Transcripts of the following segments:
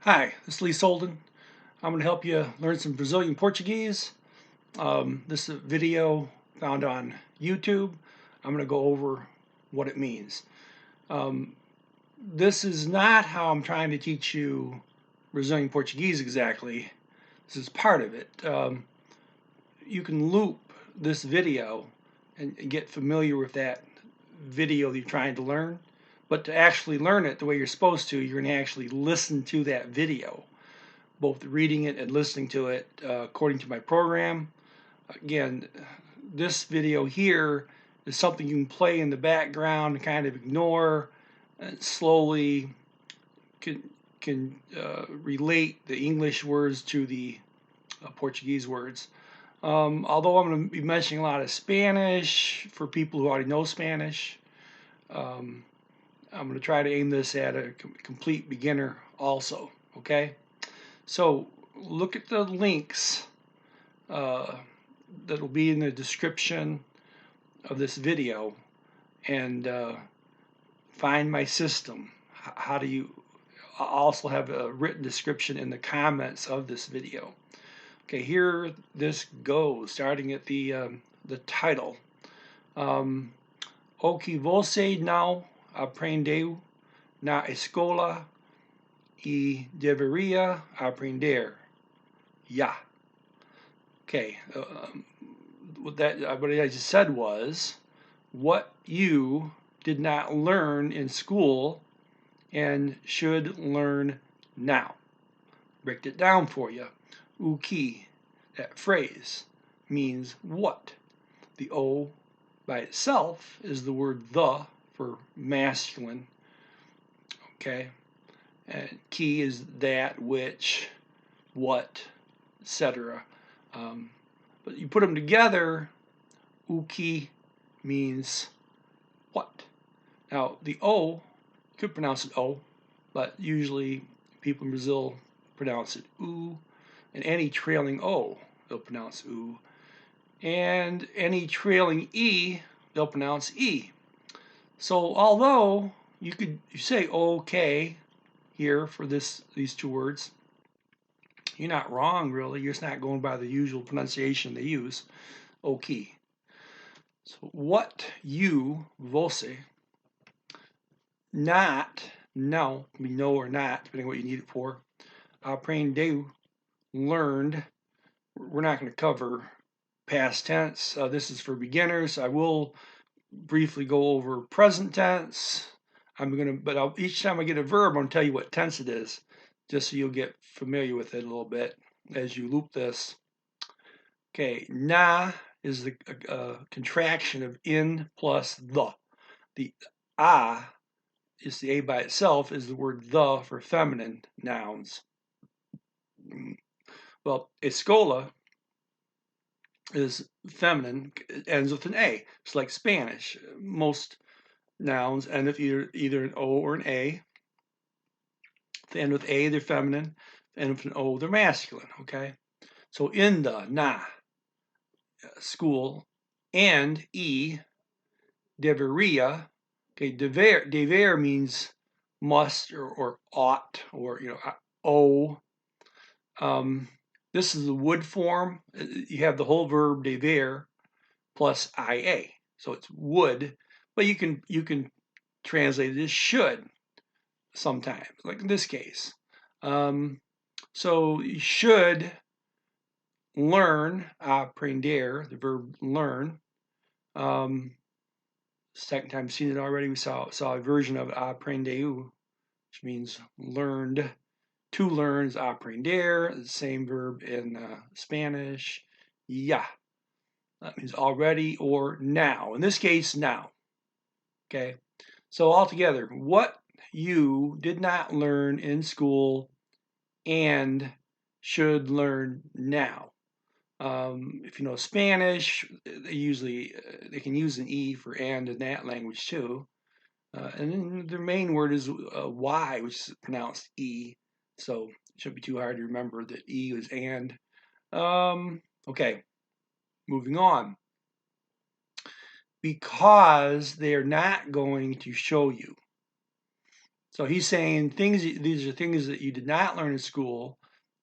Hi, this is Lee Solden. I'm going to help you learn some Brazilian Portuguese. This is a video found on YouTube. I'm going to go over what it means. This is not how I'm trying to teach you Brazilian Portuguese exactly. This is part of it. You can loop this video and get familiar with that video that you're trying to learn. But to actually learn it the way you're supposed to, you're going to actually listen to that video, both reading it and listening to it according to my program. Again, this video here is something you can play in the background and kind of ignore and slowly can relate the English words to the Portuguese words. Although I'm going to be mentioning a lot of Spanish for people who already know Spanish, I'm going to try to aim this at a complete beginner also, okay? So look at the links that will be in the description of this video and find my system. How do you also have a written description in the comments of this video. Okay, here this goes, starting at the title. O que você não aprendeu na escola e deveria aprender. Yeah. Okay. What I just said was what you did not learn in school and should learn now. Break it down for you. O que, that phrase, means what. The O by itself is the word the for masculine. Okay. And que is that which, what, etc. But you put them together, o que means what. Now, the O, you could pronounce it O, but usually people in Brazil pronounce it oo, and any trailing O, they'll pronounce oo, and any trailing E, they'll pronounce E. So, although you say okay here for these two words, you're not wrong, really. You're just not going by the usual pronunciation they use. Okay. So what you, você, not, no, can be no or not, depending on what you need it for. Aprendeu, learned. We're not going to cover past tense. This is for beginners. I will briefly go over present tense. Each time I get a verb, I'm going to tell you what tense it is, just so you'll get familiar with it a little bit as you loop this. Okay, na is the contraction of in plus the. The a is the a by itself, is the word the for feminine nouns. Well, escola is feminine, it ends with an a. It's like Spanish. Most nouns end with either an o or an a. If they end with a, they're feminine. If they end with an o, they're masculine. Okay, so in the na, school, and e, deveria. Okay, dever means must or ought or owe. This is the would form. You have the whole verb dever plus ia, so it's would, but you can translate it as should sometimes, like in this case. So you should learn, aprender, the verb learn. Second time seen it already. We saw a version of aprendeu, which means learned. To learn is aprender, the same verb in Spanish. Yeah, that means already or now. In this case, now. Okay, so altogether, what you did not learn in school and should learn now. If you know Spanish, they can use an e for and in that language too. And then the main word is y, which is pronounced e. So it shouldn't be too hard to remember that e is and. Okay, moving on. Because they're not going to show you. So he's saying these are things that you did not learn in school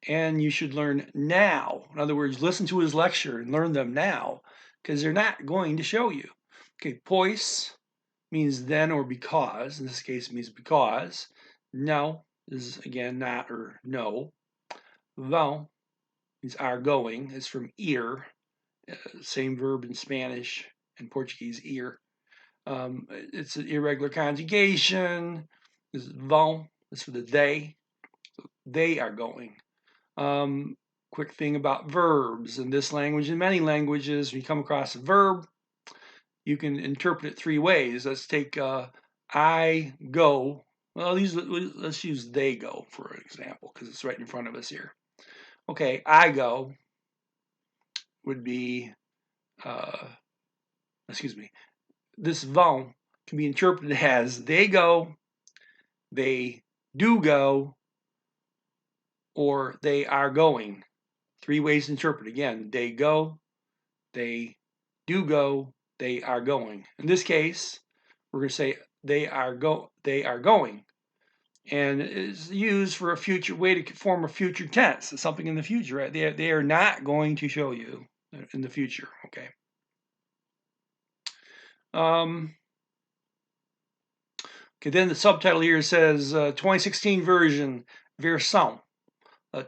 and you should learn now. In other words, listen to his lecture and learn them now because they're not going to show you. Okay, pois means then or because. In this case, it means because. No is again not or no. Vão means are going. It's from ir, same verb in Spanish and Portuguese, ir. It's an irregular conjugation. This is vão. It's for the they. So they are going. Quick thing about verbs in this language and many languages, when you come across a verb, you can interpret it three ways. Let's take I go. Well, let's use they go for example because it's right in front of us here. Okay, I go would be, excuse me, this vão can be interpreted as they go, they do go, or they are going. Three ways to interpret. Again, they go, they do go, they are going. In this case, we're going to say they are going. And it's used for a future way to form a future tense. It's something in the future, right? They are not going to show you in the future, okay? Okay, then the subtitle here says 2016 version, versão.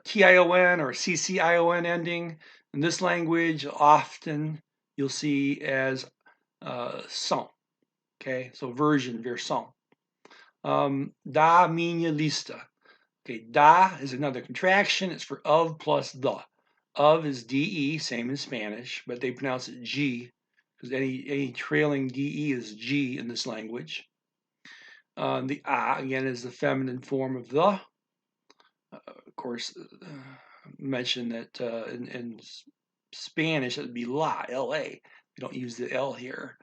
TION or CCION ending. In this language, often you'll see as são. Okay, so version, versão. Da minha lista. Okay, da is another contraction. It's for of plus the. Of is DE, same in Spanish, but they pronounce it G because any trailing DE is G in this language. The a, again, is the feminine form of the. Of course, mentioned that in Spanish it would be la, L-A. We don't use the L here.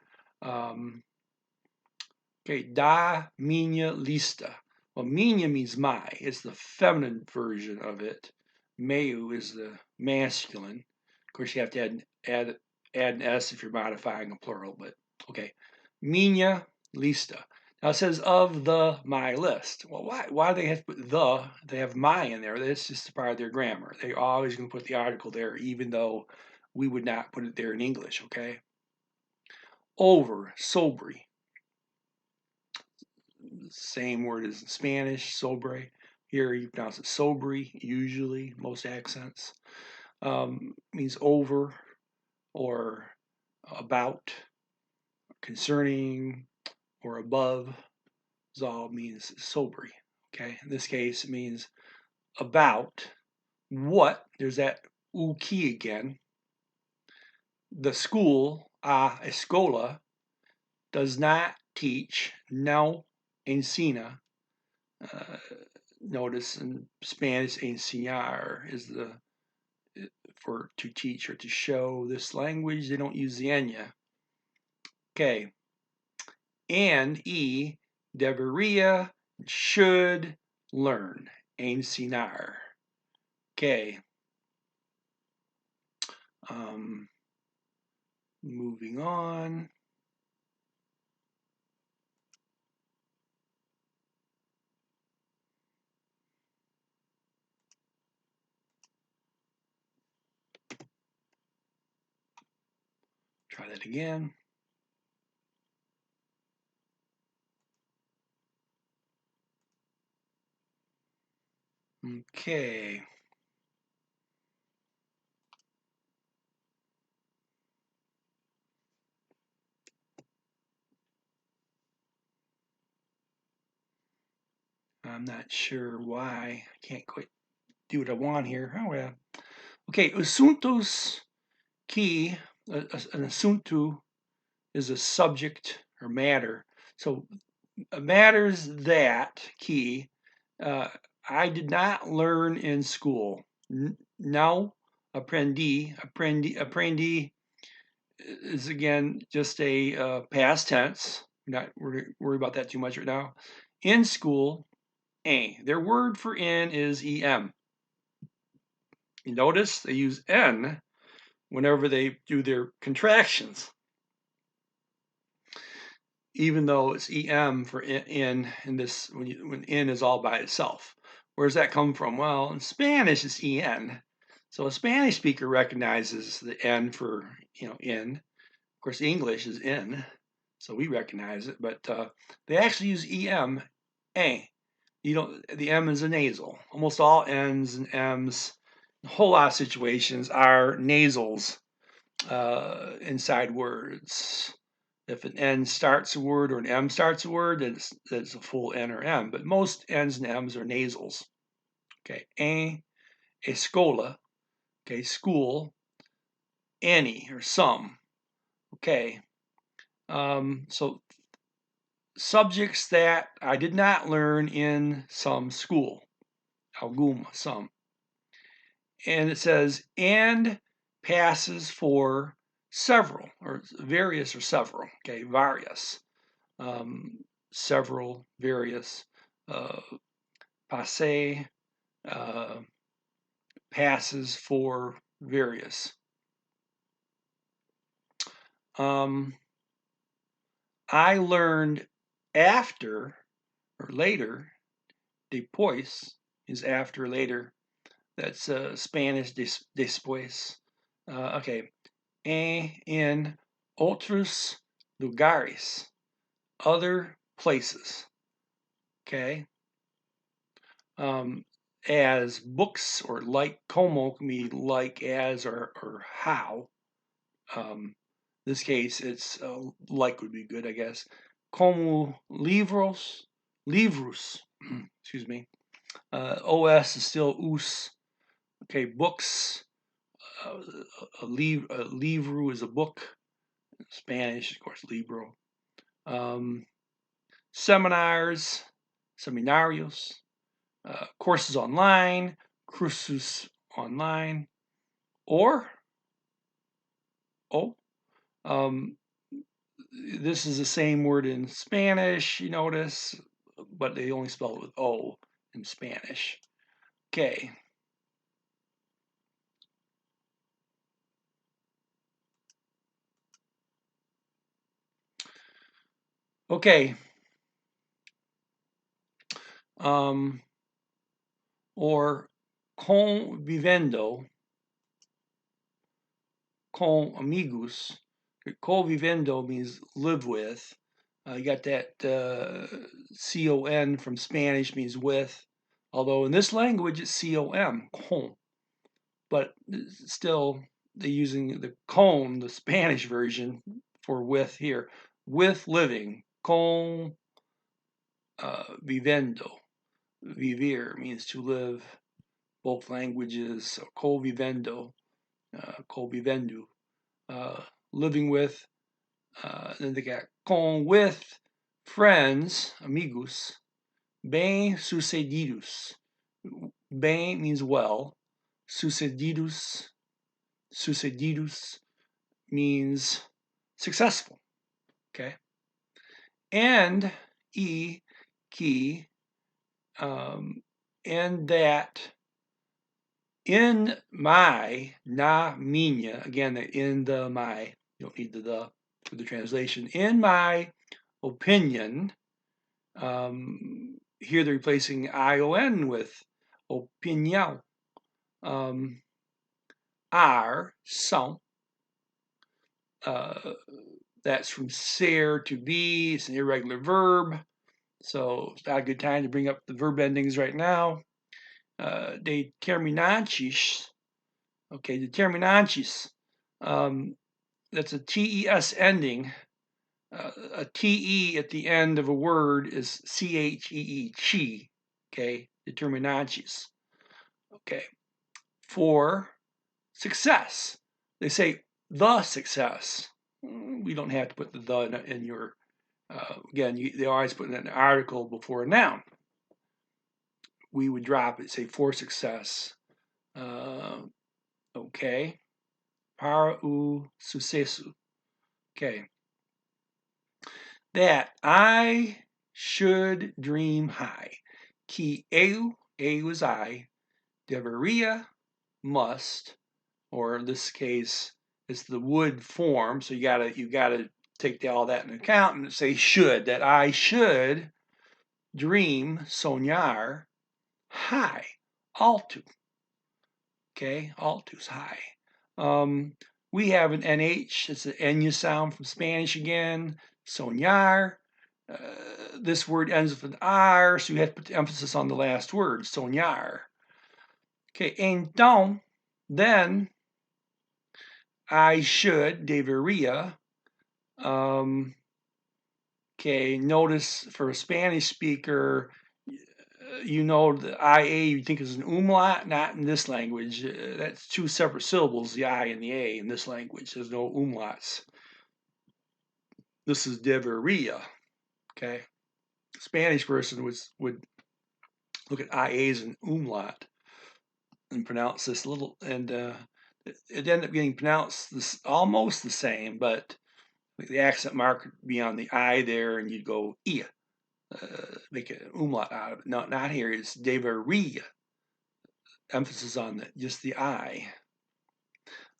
Okay, da minha lista. Well, minha means my. It's the feminine version of it. Meu is the masculine. Of course, you have to add an S if you're modifying a plural, but okay. Minha lista. Now it says of the my list. Well, why do they have to put the? They have my in there. That's just a part of their grammar. They're always going to put the article there, even though we would not put it there in English, okay? Over, sobre. Same word as in Spanish, sobre. Here you pronounce it sobre, usually, most accents. Means over or about, concerning, or above. All means sobre. Okay, in this case, it means about what. There's that o key again. The school, a escola, does not teach, não ensina. Notice in Spanish, enseñar is the for to teach or to show. This language, they don't use the enya. Okay. And e, debería, should learn. Ensinar. Okay. Moving on. Try that again. Okay. I'm not sure why. I can't quite do what I want here. Oh, well. Okay, asuntos que, an asunto is a subject or matter. So matters that, key, I did not learn in school. Não aprendi. Aprendi is again just a past tense. Not worry about that too much right now. In school, a. Their word for in is em. You notice they use n whenever they do their contractions. even though it's em for in this when in is all by itself. Where's that come from? Well, in Spanish it's en. So a Spanish speaker recognizes the n for in. Of course, English is in, so we recognize it, but they actually use em, a. You don't. The m is a nasal. Almost all n's and m's, a whole lot of situations are nasals inside words. If an N starts a word or an M starts a word, then it's a full N or M. But most N's and M's are nasals. Okay, escola. Okay, school. Any or some. Okay, so subjects that I did not learn in some school. Alguma, some. And it says, and passes for several, or various or several. Okay, various. Several, various, passe, passes for various. I learned after or later, después is after later. That's Spanish después. Okay. En otros lugares, other places. Okay. As books or like como can be like as or how. This case, it's like would be good, I guess. Como libros, excuse me. Os is still us. Okay, books. A livro is a book. Spanish, of course, libro. Seminars, seminarios. Courses online, cursus online. Or, this is the same word in Spanish, you notice, but they only spell it with O in Spanish. Okay. Okay. Or convivendo con amigos. Convivendo means live with. You got that con from Spanish means with, although in this language it's con, but still they're using the con, the Spanish version, for with here. With living, con vivendo. Vivir means to live. Both languages, so co-vivendo, co-vivendo, living with. Then they got con with friends, amigos, bem sucedidos. Bem means well. Sucedidos, sucedidos means successful. Okay. And que, and that in my, na minha, again, in the my, you don't need the for the translation. In my opinion, here they're replacing ion with opinião. Are, são. That's from ser to be. It's an irregular verb. So it's not a good time to bring up the verb endings right now. Determinantes. Okay, determinantes. That's a TES ending. A TE at the end of a word is CHEE, chi. Okay, determinantes. Okay, for success. They say the success. We don't have to put the in your, again, they always put an article before a noun. We would drop it, say for success. Okay. Para o sucesso. Okay. That I should dream high. Que eu is I, deveria, must, or in this case, it's the would form. So you gotta take all that into account and say should, that I should dream, soñar, high, alto. Okay, alto's high. We have an NH, it's an Enya sound from Spanish again, soñar. This word ends with an R, so you have to put the emphasis on the last word, soñar. Okay, então, then, I should, debería. Okay, notice for a Spanish speaker, you know the IA you think is an umlaut, not in this language. That's two separate syllables, the I and the A in this language. There's no umlauts. This is debería, okay? Spanish person would look at IA as an umlaut and pronounce this little, and it ended up getting pronounced this almost the same, but the accent mark would be on the I there, and you'd go ia, make an umlaut out of it. No, not here. It's debería. Emphasis on just the I.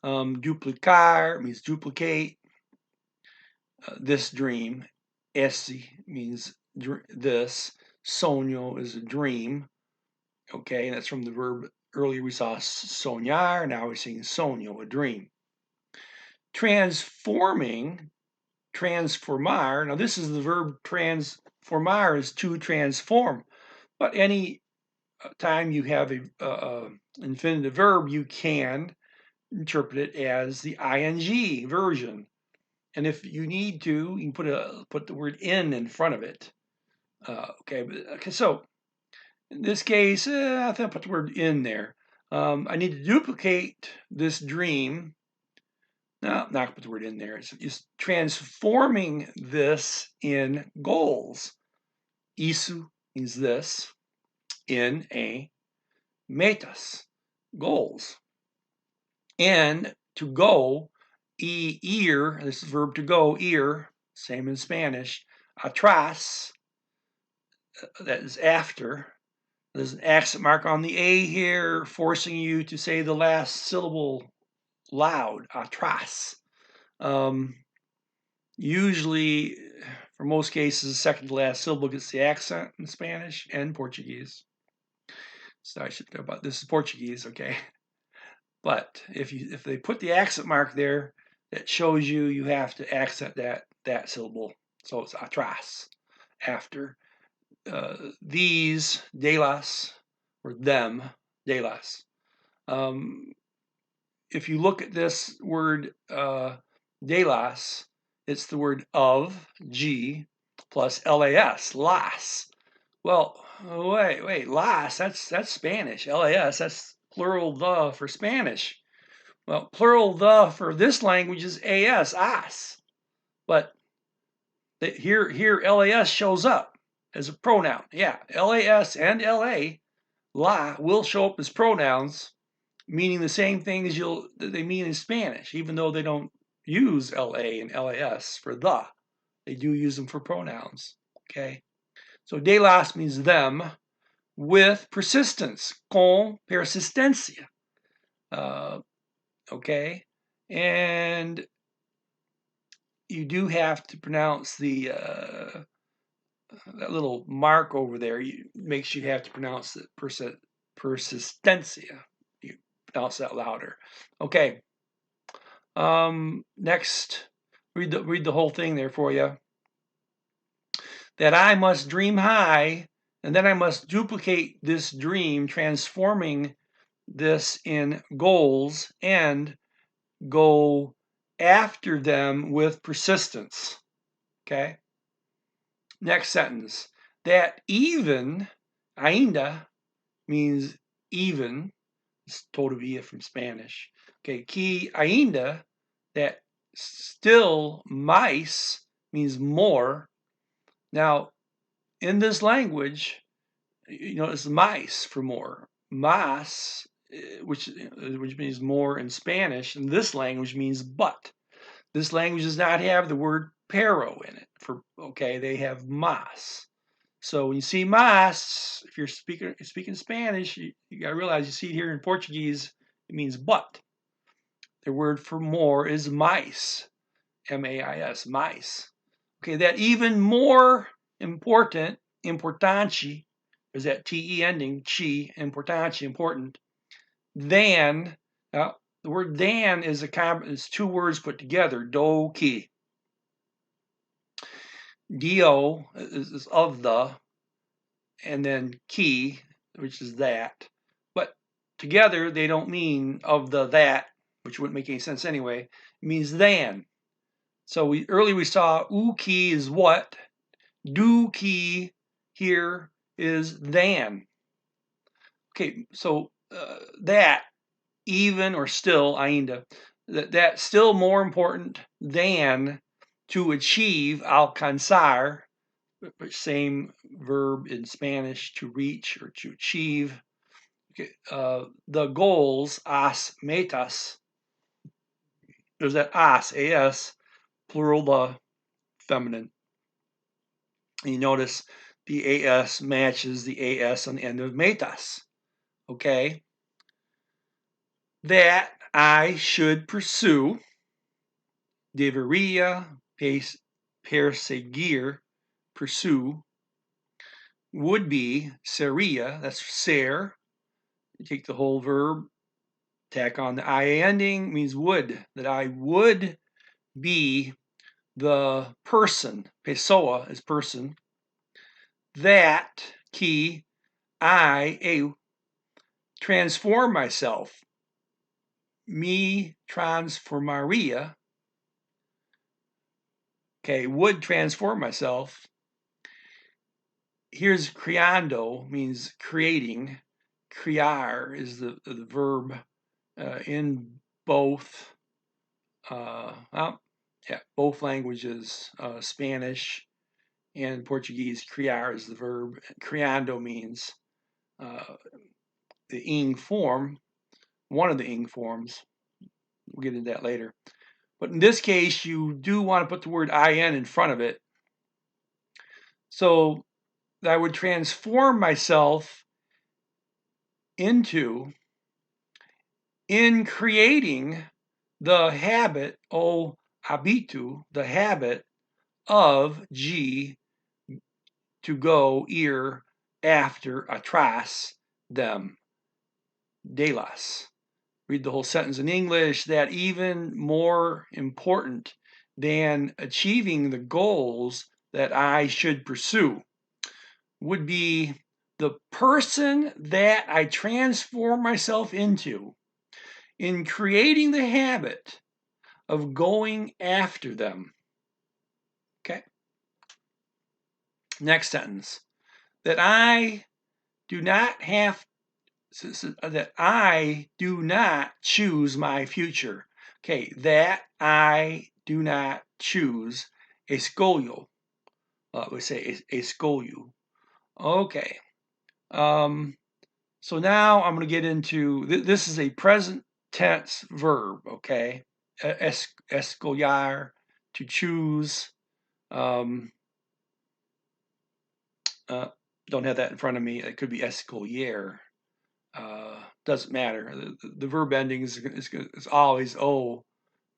Duplicar means duplicate. This dream. Esse means this. Sonho is a dream. Okay, and that's from the verb. Earlier we saw soñar, now we're seeing sonho, a dream. Transforming, transformar. Now this is the verb transformar is to transform. But any time you have a infinitive verb, you can interpret it as the ing version. And if you need to, you can put the word in front of it. Okay, so in this case, I think I'll put the word in there. I need to duplicate this dream. No, I'm not going to put the word in there. It's just transforming this in goals. Isu means this, in a metas, goals. And to go, ir, this is verb to go, ir, same in Spanish. Atrás, that is after. There's an accent mark on the A here, forcing you to say the last syllable loud, atrás. Usually, for most cases, second to last syllable gets the accent in Spanish and Portuguese. So I should know about this is Portuguese, okay? But if they put the accent mark there, that shows you have to accent that syllable. So it's atrás, after. These, delas, or them, delas. If you look at this word delas, it's the word of, G, plus las, las. Well, wait, las, that's Spanish. Las, that's plural the for Spanish. Well, plural the for this language is as. But here las shows up as a pronoun. Yeah, las and la will show up as pronouns, meaning the same thing as they mean in Spanish, even though they don't use la and las for the. They do use them for pronouns. Okay, so de las means them with persistence, con persistencia. Okay, and you do have to pronounce that little mark over there. Makes you have to pronounce the persistencia. You pronounce that louder. Okay. Next, read the whole thing there for you. That I must dream high, and then I must duplicate this dream, transforming this in goals, and go after them with persistence. Okay? Next sentence. That even, ainda, means even. It's todavía from Spanish. Okay, que ainda, that still, mais, means more. Now, in this language, it's mais for more. Mas, which means more in Spanish, in this language means but. This language does not have the word pero in it. They have mas. So when you see mas, if you're speaking Spanish, you got to realize you see it here in Portuguese, it means but. The word for more is mais. M-A-I-S, mice. Okay, that even more important, importante, there's that T-E ending, chi, importante, important, than, the word than is two words put together, do, ki. Do is of the, and then ki, which is that. But together, they don't mean of the that, which wouldn't make any sense anyway. It means than. So earlier we saw u ki is what, do ki here is than. Okay, so that, even or still, ainda, that's still more important than to achieve, alcanzar, same verb in Spanish, to reach or to achieve. Okay, the goals, as metas, there's that as, as, plural, the feminine. And you notice the as matches the as on the end of metas. Okay? That I should pursue, deveria perseguir, pursue, would be, seria, that's ser. You take the whole verb, tack on the ia ending, means would, that I would be the person, pessoa is person, that que eu transform myself, me transformaria, okay, would transform myself. Here's criando, means creating. Criar is the verb in both, both languages, Spanish and Portuguese. Criar is the verb. Criando means the ing form, one of the ing forms. We'll get into that later. But in this case, you do want to put the word in in front of it. So I would transform myself into, in creating the habit, o habitu, the habit of G, to go, ir, after, atrás, them, delas. Read the whole sentence in English. That even more important than achieving the goals that I should pursue would be the person that I transform myself into in creating the habit of going after them. Okay. Next sentence. That I do not have, that I do not choose my future. Okay, that I do not choose, escolho. We say escolho. Okay. So now I'm going to get into, this is a present tense verb, okay? Escolhar, to choose. Don't have that in front of me. It could be escolher. Doesn't matter. The verb ending is always O,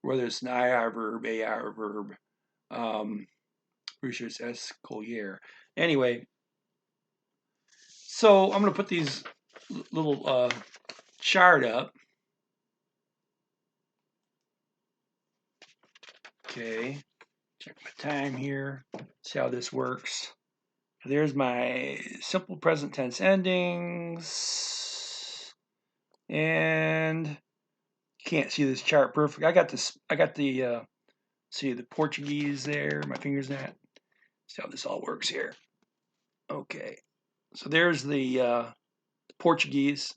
whether it's an IR verb, AR verb. Pretty sure it's escolher. Anyway, so I'm going to put these little chart up. Okay, check my time here, see how this works. There's my simple present tense endings. And you can't see this chart perfect. I got the see the Portuguese there, my finger's in that. See how this all works here. Okay, so there's the Portuguese.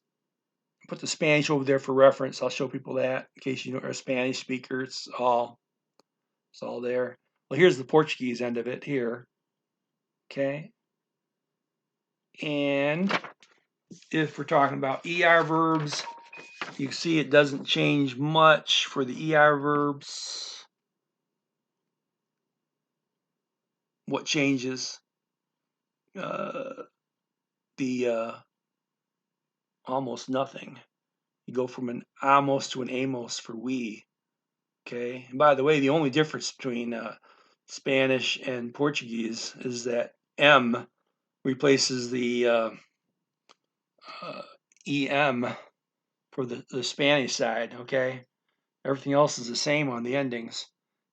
Put the Spanish over there for reference. I'll show people that in case you are a Spanish speaker. It's all there. Well, here's the Portuguese end of it here. Okay. And if we're talking about ER verbs, you see it doesn't change much for the ER verbs. What changes? Almost nothing. You go from an amos to an amos for we. Okay. And by the way, the only difference between Spanish and Portuguese is that M replaces the EM for the Spanish side. Okay. Everything else is the same on the endings.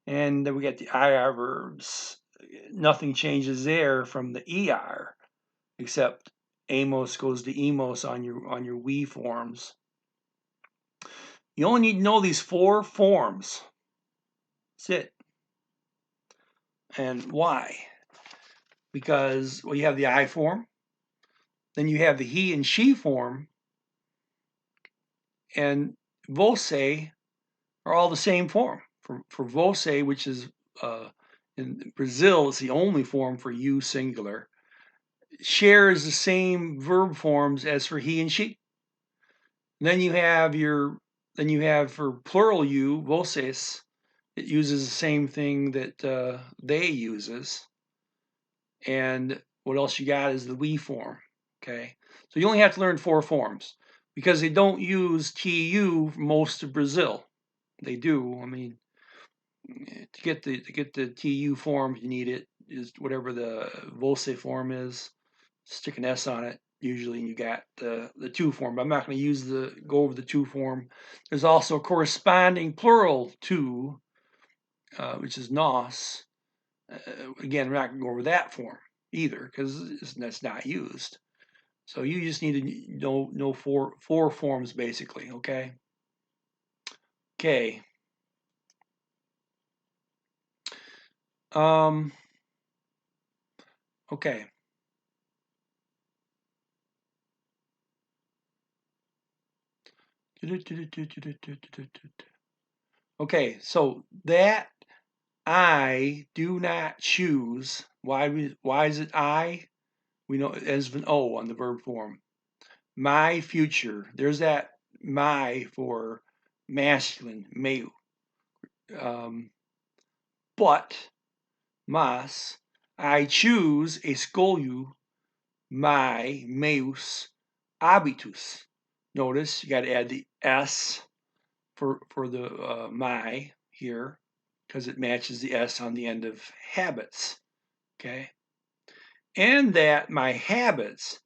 And then we got the IR verbs. Nothing changes there from the ER, except amos goes to emos on your we forms. You only need to know these 4 forms. That's it. And why? Because, well, you have the I form, then you have the he and she form, and você are all the same form. For você, which is in Brazil, it's the only form for you singular, shares the same verb forms as for he and she. And then you have for plural you, vocês, it uses the same thing that they uses. And what else you got is the we form. Okay, so you only have to learn 4 forms because they don't use tu most of Brazil. They do. I mean, to get the tu form, you need it is whatever the você form is. Stick an S on it usually, and you got the tu form. But I'm not going to go over the tu form. There's also a corresponding plural tu, which is nós. Again, we're not going to go over that form either because that's not used. So you just need to know 4 forms basically. Okay. Okay. Okay. Okay, so that I do not choose. Why is it I? We know as an O on the verb form. My future. There's that my for masculine, meu. But, mas, I choose, escolho, meus hábitos. Notice you got to add the S for the my here because it matches the S on the end of habits. Okay, and that my habits,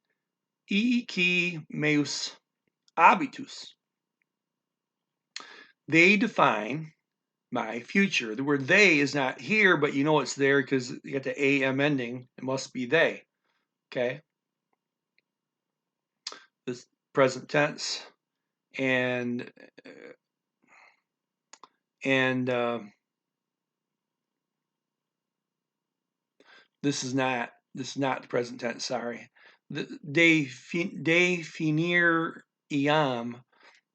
que meus hábitos, they define my future. The word they is not here, but you know it's there because you got the am ending. It must be they. Okay, this present tense and this is not the present tense. Sorry, definir iam.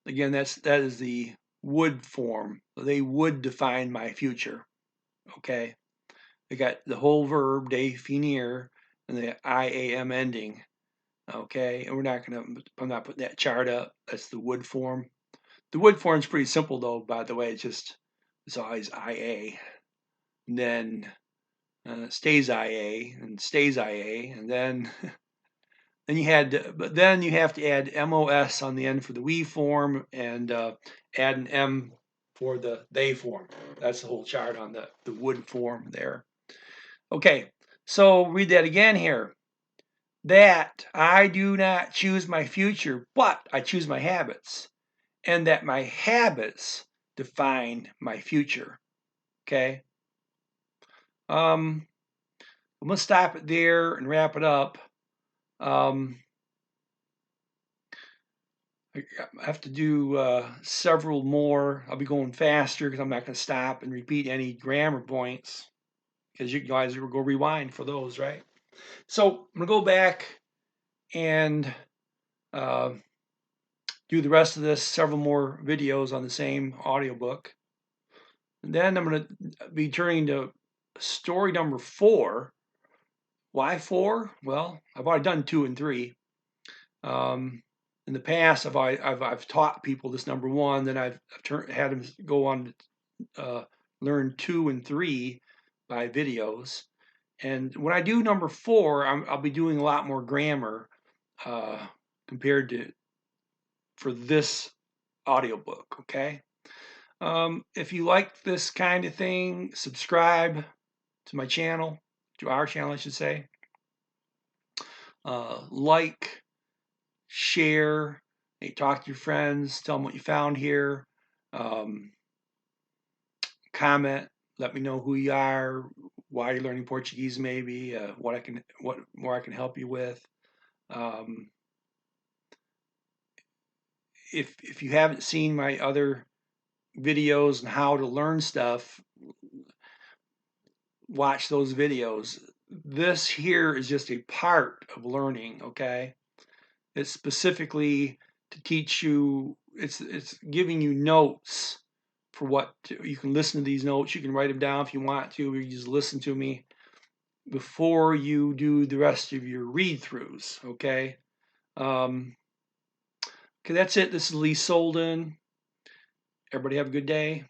Again, that is the would form. They would define my future. Okay, they got the whole verb definir and the iam ending. Okay, and I'm not putting that chart up. That's the would form. The would form is pretty simple though. By the way, it's always ia, and then stays ia and stays ia, and then then you have to add mos on the end for the we form and add an m for the they form. That's the whole chart on the would form there. Okay, so read that again here. That I do not choose my future, but I choose my habits, and that my habits define my future. Okay. I'm gonna stop it there and wrap it up. I have to do several more. I'll be going faster because I'm not going to stop and repeat any grammar points because you guys will go rewind for those, right? So I'm going to go back and do the rest of this, several more videos on the same audiobook. And then I'm going to be turning to story number 4. Why 4? Well, I've already done 2 and 3. In the past, I've taught people this number 1, then I've had them go on to learn 2 and 3 by videos. And when I do number 4, I'll be doing a lot more grammar compared to for this audiobook. Okay. If you like this kind of thing, subscribe to my channel, to our channel, I should say. Like, share, hey, talk to your friends, tell them what you found here. Comment, let me know who you are, why you're learning Portuguese, maybe what more I can help you with. If you haven't seen my other videos on how to learn stuff, watch those videos. This here is just a part of learning, okay? It's specifically to teach you, it's giving you notes for you can listen to these notes, you can write them down if you want to, or you just listen to me before you do the rest of your read-throughs, okay? Okay, that's it. This is Lee Solden. Everybody have a good day.